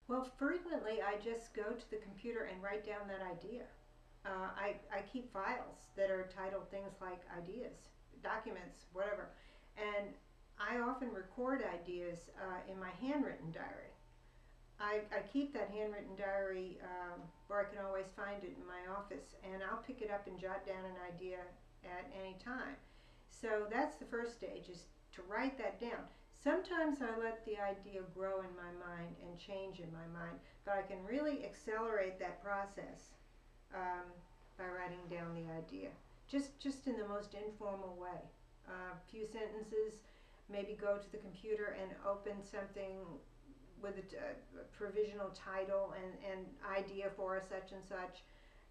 Well, frequently I just go to the computer and write down that idea. I keep files that are titled things like ideas, documents, whatever. And I often record ideas in my handwritten diary. I keep that handwritten diary where I can always find it in my office, and I'll pick it up and jot down an idea at any time. So that's the first stage, is to write that down. Sometimes I let the idea grow in my mind and change in my mind, but I can really accelerate that process um, by writing down the idea, just in the most informal way. A few sentences, maybe go to the computer and open something with a provisional title and idea for a such and such,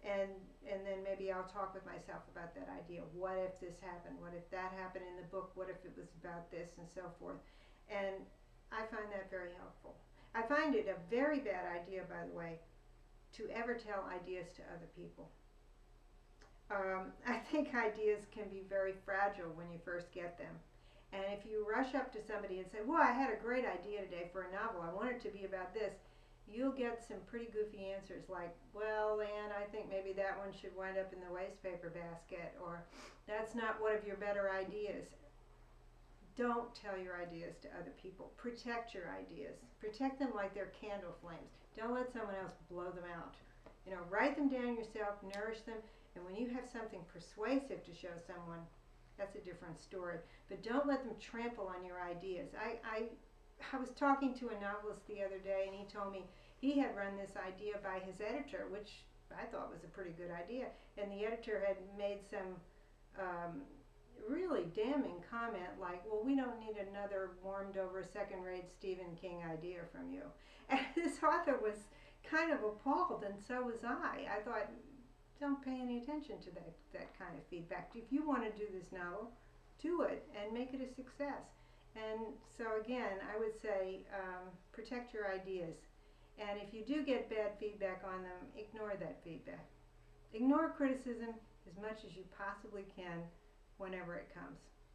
and then maybe I'll talk with myself about that idea. What if this happened? What if that happened in the book? What if it was about this, and so forth? And I find that very helpful. I find it a very bad idea, by the way, to ever tell ideas to other people. I think ideas can be very fragile when you first get them. And if you rush up to somebody and say, well, I had a great idea today for a novel, I want it to be about this, you'll get some pretty goofy answers like, well, Anne, I think maybe that one should wind up in the wastepaper basket, or that's not one of your better ideas. Don't tell your ideas to other people. Protect your ideas. Protect them like they're candle flames. Don't let someone else blow them out. You know, write them down yourself, nourish them, and when you have something persuasive to show someone, that's a different story. But don't let them trample on your ideas. I was talking to a novelist the other day, and he told me he had run this idea by his editor, which I thought was a pretty good idea. And the editor had made some um, really damning comment like, well, we don't need another warmed over second-rate Stephen King idea from you. And this author was kind of appalled, and so was I. I thought, don't pay any attention to that kind of feedback. If you want to do this novel, do it and make it a success. And so again, I would say protect your ideas. And if you do get bad feedback on them, ignore that feedback. Ignore criticism as much as you possibly can whenever it comes.